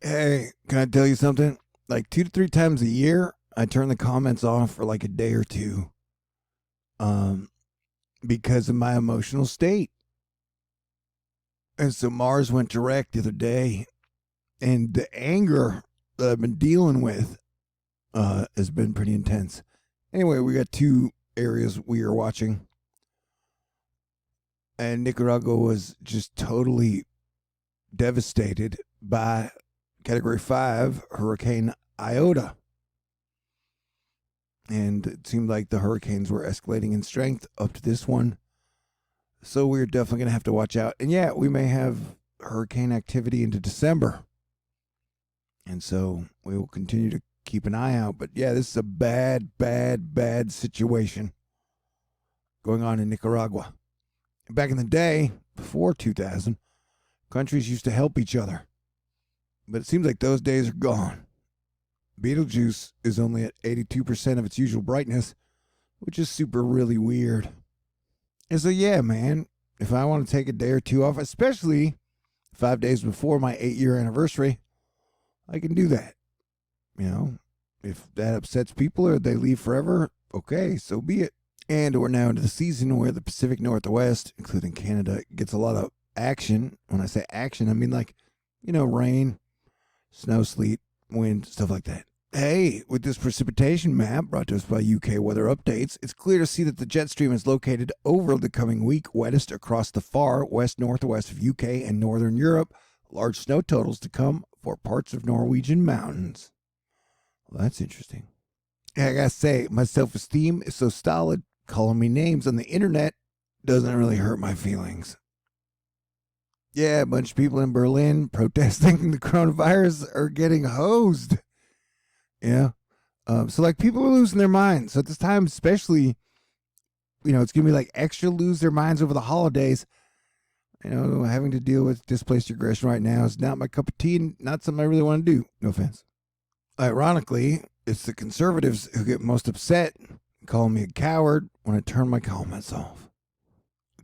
Hey, can I tell you something? Like 2 to 3 times a year, I turn the comments off for like a day or two, um, because of my emotional state. And so Mars went direct the other day, and the anger that I've been dealing with has been pretty intense. Anyway, we got two areas we are watching, and Nicaragua was just totally devastated by Category 5 Hurricane Iota. And it seemed like the hurricanes were escalating in strength up to this one. So we're definitely going to have to watch out. And yeah, we may have hurricane activity into December. And so we will continue to keep an eye out. But yeah, this is a bad, bad, bad situation going on in Nicaragua. Back in the day, before 2000, countries used to help each other. But it seems like those days are gone. Betelgeuse is only at 82% of its usual brightness, which is super really weird. And so, yeah, man, if I want to take a day or two off, especially 5 days before my 8-year anniversary, I can do that. You know, if that upsets people or they leave forever, okay, so be it. And we're now into the season where the Pacific Northwest, including Canada, gets a lot of action. When I say action, I mean like, rain, snow, sleet, wind, stuff like that. Hey, with this precipitation map brought to us by UK Weather Updates, it's clear to see that the jet stream is located over the coming week, wettest across the far west-northwest of UK and northern Europe. Large snow totals to come for parts of Norwegian mountains. Well, that's interesting. I gotta say, my self-esteem is so solid, calling me names on the internet doesn't really hurt my feelings. Yeah, a bunch of people in Berlin protesting the coronavirus are getting hosed. Yeah. So, like, people are losing their minds. So, at this time, especially, it's going to be like extra lose their minds over the holidays. Having to deal with displaced aggression right now is not my cup of tea and not something I really want to do. No offense. Ironically, it's the conservatives who get most upset, calling me a coward when I turn my comments off.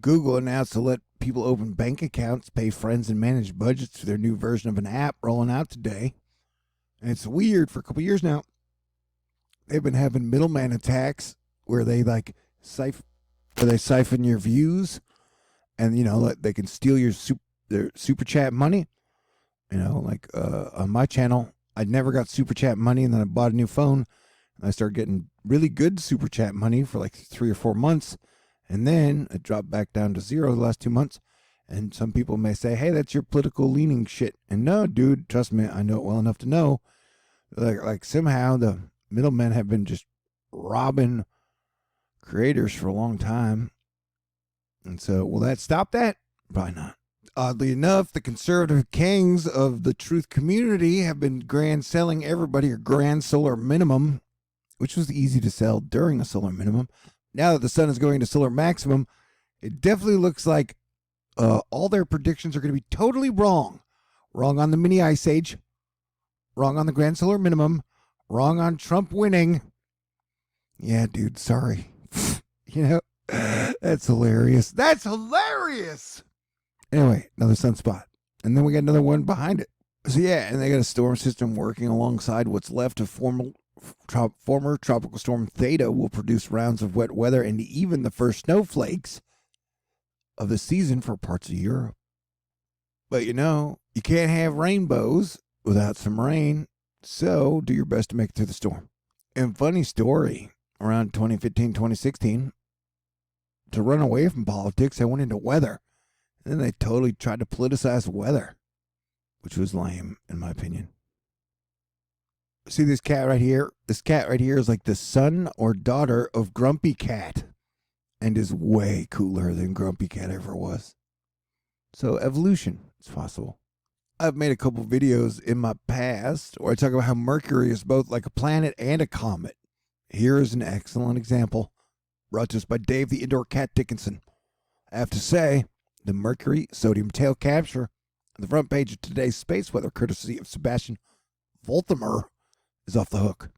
Google announced to let people open bank accounts, pay friends, and manage budgets through their new version of an app rolling out today. And it's weird. For a couple years now, they've been having middleman attacks where they siphon your views, and they can steal their super chat money. On my channel, I never got super chat money, and then I bought a new phone, and I started getting really good super chat money for like 3 or 4 months. And then it dropped back down to 0 the last 2 months. And some people may say, hey, that's your political leaning shit. And no, dude, trust me, I know it well enough to know. Like somehow the middlemen have been just robbing creators for a long time. And so, will that stop that? Probably not. Oddly enough, the conservative kings of the truth community have been grand selling everybody a grand solar minimum, which was easy to sell during a solar minimum. Now that the sun is going to solar maximum, it definitely looks like all their predictions are going to be totally wrong. Wrong on the mini ice age. Wrong on the grand solar minimum. Wrong on Trump winning. Yeah, dude, sorry. That's hilarious. That's hilarious. Anyway, another sunspot. And then we got another one behind it. So yeah, and they got a storm system working alongside what's left of former tropical storm Theta will produce rounds of wet weather and even the first snowflakes of the season for parts of Europe. But you can't have rainbows without some rain, so do your best to make it through the storm. And funny story, around 2015, 2016, to run away from politics, I went into weather. And then they totally tried to politicize weather, which was lame, in my opinion. See this cat right here? This cat right here is like the son or daughter of Grumpy Cat and is way cooler than Grumpy Cat ever was. So evolution is possible. I've made a couple videos in my past where I talk about how Mercury is both like a planet and a comet. Here is an excellent example brought to us by Dave the Indoor Cat Dickinson. I have to say, the Mercury sodium tail capture on the front page of today's space weather, courtesy of Sebastian Voltimer, is off the hook.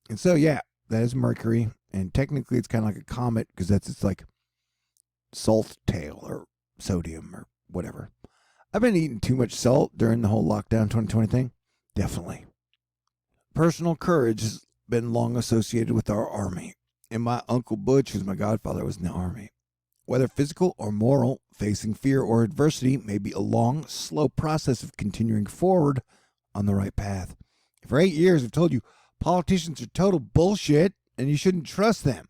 And so, yeah, that is Mercury. And technically, it's kind of like a comet because that's its like salt tail or sodium or whatever. I've been eating too much salt during the whole lockdown 2020 thing. Definitely. Personal courage has been long associated with our army. And my Uncle Butch, who's my godfather, was in the army. Whether physical or moral, facing fear or adversity may be a long, slow process of continuing forward on the right path. For 8 years, I've told you politicians are total bullshit and you shouldn't trust them.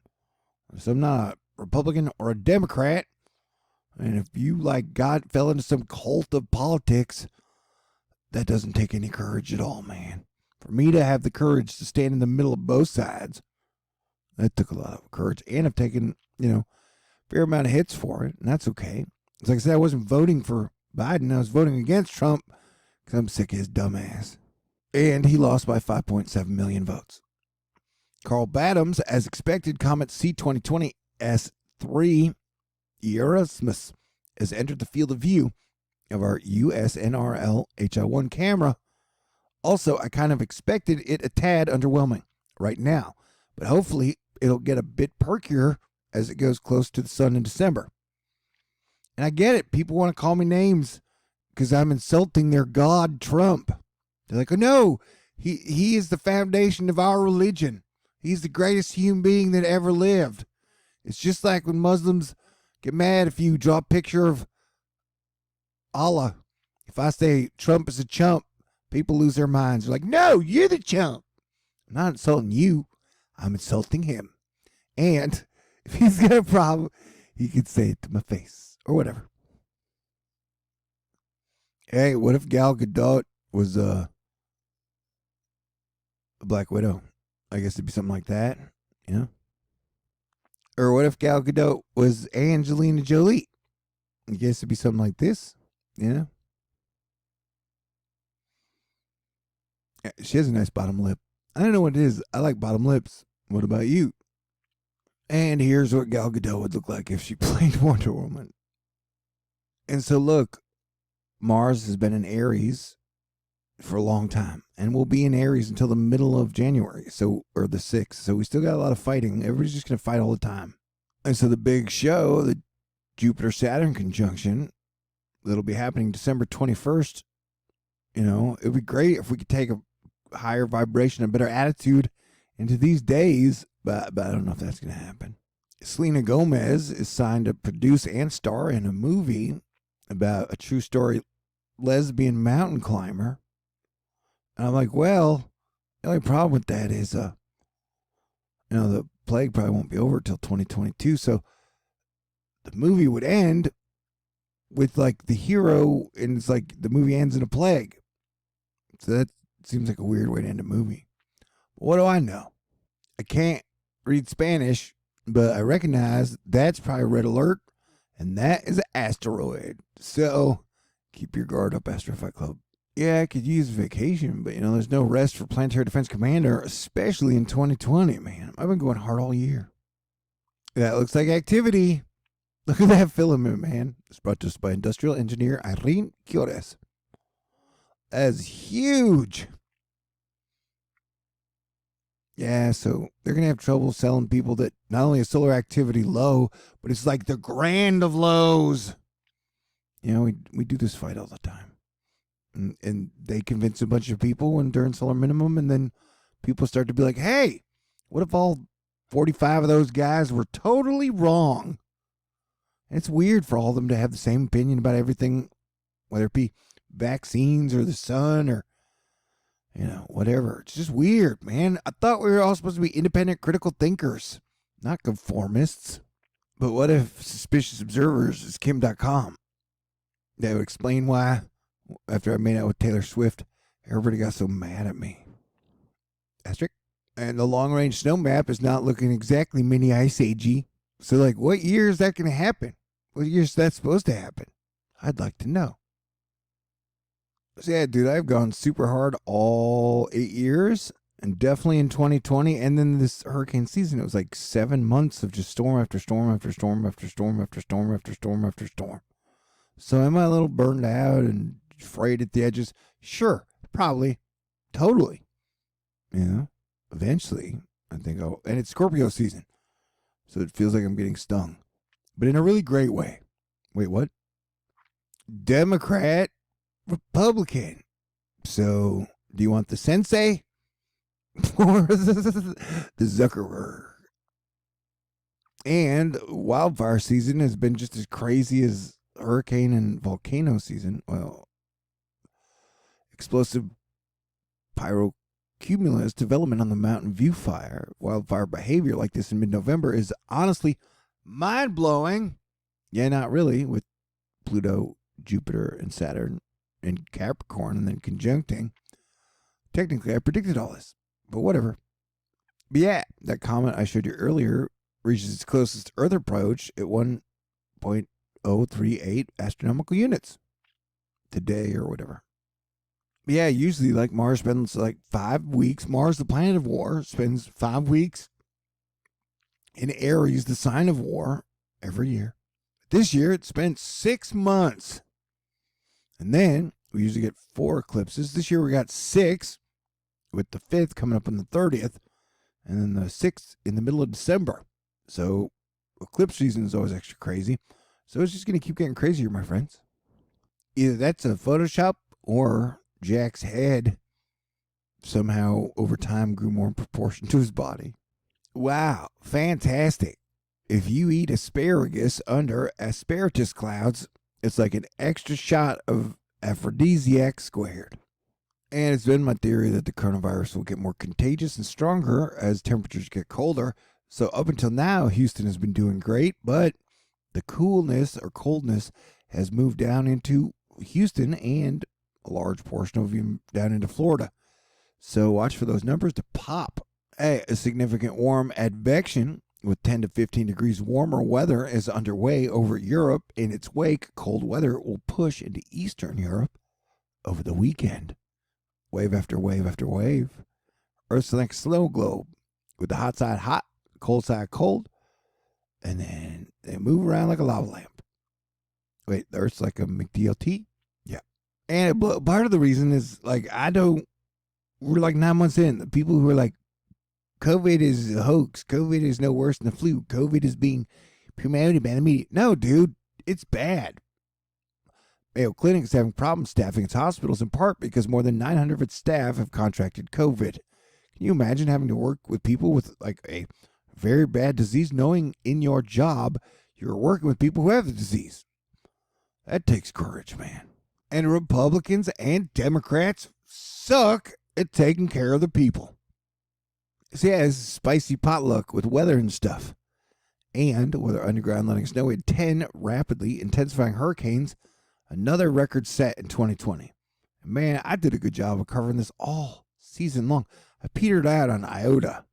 So I'm not a Republican or a Democrat. And if you, like God, fell into some cult of politics, that doesn't take any courage at all, man. For me to have the courage to stand in the middle of both sides, that took a lot of courage. And I've taken, a fair amount of hits for it, and that's okay. It's like I said, I wasn't voting for Biden. I was voting against Trump because I'm sick of his dumb ass. And he lost by 5.7 million votes. Carl Baddams, as expected, Comet C2020 S3 Erasmus has entered the field of view of our USNRL HI1 camera. Also, I kind of expected it a tad underwhelming right now, but hopefully it'll get a bit perkier as it goes close to the sun in December. And I get it. People want to call me names because I'm insulting their god, Trump. They're like, oh no, he is the foundation of our religion. He's the greatest human being that ever lived. It's just like when Muslims get mad if you draw a picture of Allah. If I say Trump is a chump, people lose their minds. They're like, no, you're the chump. I'm not insulting you. I'm insulting him. And if he's got a problem, he can say it to my face or whatever. Hey, what if Gal Gadot was a Black Widow? I guess it'd be something like that, Or what if Gal Gadot was Angelina Jolie? I guess it'd be something like this, She has a nice bottom lip. I don't know what it is. I like bottom lips. What about you? And here's what Gal Gadot would look like if she played Wonder Woman. And so look, Mars has been in Aries for a long time and will be in Aries until the middle of January, or the 6th. So we still got a lot of fighting. Everybody's just going to fight all the time. And so the big show, the Jupiter-Saturn conjunction, that'll be happening December 21st, it would be great if we could take a higher vibration, a better attitude into these days, but I don't know if that's going to happen. Selena Gomez is signed to produce and star in a movie about a true story lesbian mountain climber. And I'm like, well, the only problem with that is, the plague probably won't be over until 2022. So the movie would end with like the hero, and it's like the movie ends in a plague. So that seems like a weird way to end a movie. But what do I know? I can't read Spanish, but I recognize that's probably red alert, and that is an asteroid. So keep your guard up, Astrofight Club. Yeah, I could use vacation, but there's no rest for Planetary Defense Commander, especially in 2020, man. I've been going hard all year. That looks like activity. Look at that filament, man. It's brought to us by industrial engineer Irene Cures. That's huge. Yeah, so they're going to have trouble selling people that not only is solar activity low, but it's like the grand of lows. We do this fight all the time. And they convince a bunch of people when during solar minimum, and then people start to be like, hey, what if all 45 of those guys were totally wrong? And it's weird for all of them to have the same opinion about everything, whether it be vaccines or the sun or, whatever. It's just weird, man. I thought we were all supposed to be independent, critical thinkers, not conformists. But what if Suspicious Observers is Kim.com? That would explain why, after I made out with Taylor Swift, everybody got so mad at me. Asterisk. And the long-range snow map is not looking exactly mini ice agey. So, what year is that going to happen? What year is that supposed to happen? I'd like to know. So, yeah, dude, I've gone super hard all 8 years, and definitely in 2020. And then this hurricane season, it was like 7 months of just storm after storm after storm after storm after storm after storm after storm. So, am I a little burned out and frayed at the edges? Sure, probably, totally. Eventually, I think and it's Scorpio season. So it feels like I'm getting stung, but in a really great way. Wait, what? Democrat Republican. So, do you want the sensei or the Zuckerberg? And wildfire season has been just as crazy as hurricane and volcano season. Well, explosive pyrocumulus development on the Mountain View fire. Wildfire behavior like this in mid-November is honestly mind-blowing. Yeah, not really, with Pluto, Jupiter, and Saturn in Capricorn and then conjuncting. Technically, I predicted all this, but whatever. But yeah, that comet I showed you earlier reaches its closest Earth approach at 1.038 astronomical units today or whatever. But yeah, usually like Mars spends like 5 weeks. Mars, the planet of war, spends 5 weeks in Aries, the sign of war, every year. This year, it spent 6 months. And then we usually get 4 eclipses. This year, we got 6, with the 5th coming up on the 30th, and then the 6th in the middle of December. So eclipse season is always extra crazy. So it's just going to keep getting crazier, my friends. Either that's a Photoshop or Jack's head somehow over time grew more in proportion to his body. Wow, fantastic. If you eat asparagus under asparagus clouds, it's like an extra shot of aphrodisiac squared. And it's been my theory that the coronavirus will get more contagious and stronger as temperatures get colder. So up until now, Houston has been doing great, but the coolness or coldness has moved down into Houston and a large portion of them down into Florida. So watch for those numbers to pop. A significant warm advection with 10 to 15 degrees warmer weather is underway over Europe. In its wake, cold weather will push into Eastern Europe over the weekend. Wave after wave after wave. Earth's like a snow globe with the hot side hot, cold side cold, and then they move around like a lava lamp. Wait, the Earth's like a McDLT? Yeah. And part of the reason is, like, we're like 9 months in. The people who are like, COVID is a hoax. COVID is no worse than the flu. COVID is being promoted by the media. No, dude, it's bad. Mayo Clinic is having problems staffing its hospitals in part because more than 900 of its staff have contracted COVID. Can you imagine having to work with people with like a very bad disease, knowing in your job you're working with people who have the disease? That takes courage, man. And Republicans and Democrats suck at taking care of the people. So yeah, it's spicy potluck with weather and stuff. And Weather Underground letting us know we had 10 rapidly intensifying hurricanes, another record set in 2020. And man, I did a good job of covering this all season long. I petered out on Iota.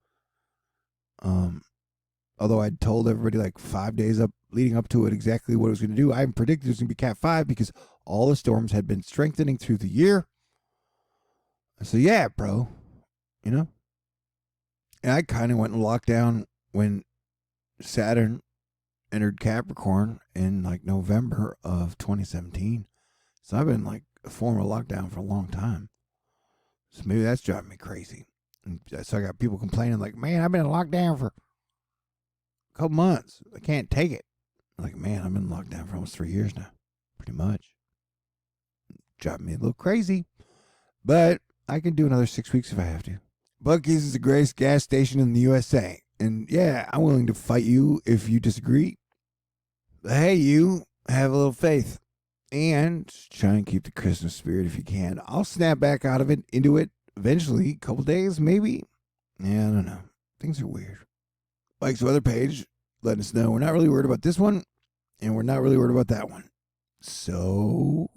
Although I'd told everybody like 5 days up leading up to it exactly what it was going to do. I predicted it was going to be Cat 5 because all the storms had been strengthening through the year. So yeah, bro, you know. And I kind of went in lockdown when Saturn entered Capricorn in like November of 2017. So I've been like a form of lockdown for a long time. So maybe that's driving me crazy. And so I got people complaining like, man, I've been in lockdown for a couple months. I can't take it. I'm like, man, I've been in lockdown for almost 3 years now. Pretty much. Driving me a little crazy. But I can do another 6 weeks if I have to. Buc-ee's is the greatest gas station in the USA. And yeah, I'm willing to fight you if you disagree. But hey, you have a little faith. And try and keep the Christmas spirit if you can. I'll snap back out of it, into it, eventually. A couple days, maybe. Yeah, I don't know. Things are weird. Mike's weather page letting us know we're not really worried about this one. And we're not really worried about that one. So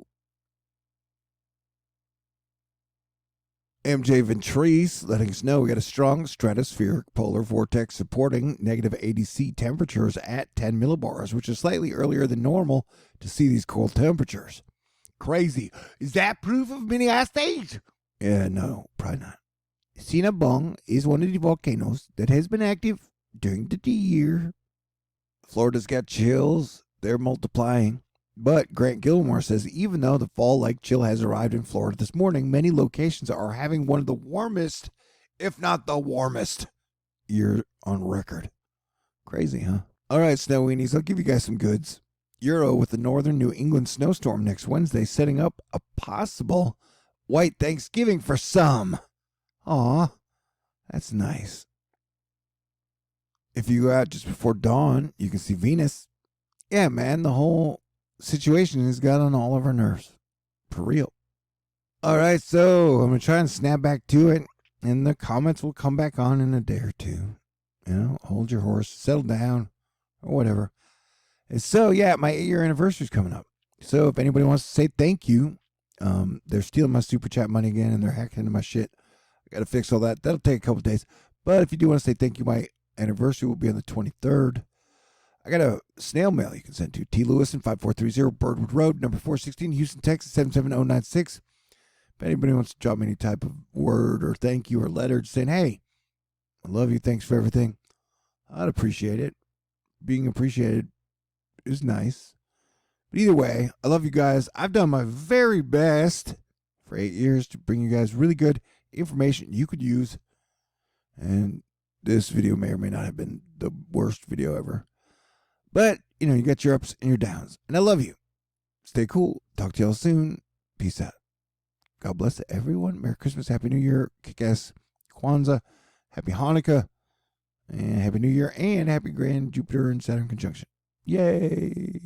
MJ Ventrese letting us know we got a strong stratospheric polar vortex supporting negative ADC temperatures at 10 millibars, which is slightly earlier than normal to see these cold temperatures. Crazy. Is that proof of mini ice age? Yeah, no, probably not. Cinnabon is one of the volcanoes that has been active during the year. Florida's got chills. They're multiplying. But Grant Gilmore says even though the fall-like chill has arrived in Florida this morning, many locations are having one of the warmest, if not the warmest, year on record. Crazy, huh? All right, Snow Weenies, I'll give you guys some goods. Euro with the northern New England snowstorm next Wednesday, setting up a possible white Thanksgiving for some. Aw, that's nice. If you go out just before dawn, you can see Venus. Yeah, man, the whole situation has got on all of our nerves. For real. All right, so I'm going to try and snap back to it, and the comments will come back on in a day or two. You know, hold your horse, settle down, or whatever. And so, yeah, my 8-year anniversary is coming up. So if anybody wants to say thank you, they're stealing my super chat money again, and they're hacking into my shit. I got to fix all that. That'll take a couple days. But if you do want to say thank you, my anniversary will be on the 23rd. I got a snail mail you can send to T. Lewison, 5430 Birdwood Road, number 416, Houston, Texas, 77096. If anybody wants to drop me any type of word or thank you or letter just saying, hey, I love you, thanks for everything, I'd appreciate it. Being appreciated is nice. But either way, I love you guys. I've done my very best for 8 years to bring you guys really good information you could use. And this video may or may not have been the worst video ever. But, you know, you got your ups and your downs. And I love you. Stay cool. Talk to y'all soon. Peace out. God bless everyone. Merry Christmas. Happy New Year. Kick-ass Kwanzaa. Happy Hanukkah. And Happy New Year. And Happy Grand Jupiter and Saturn conjunction. Yay.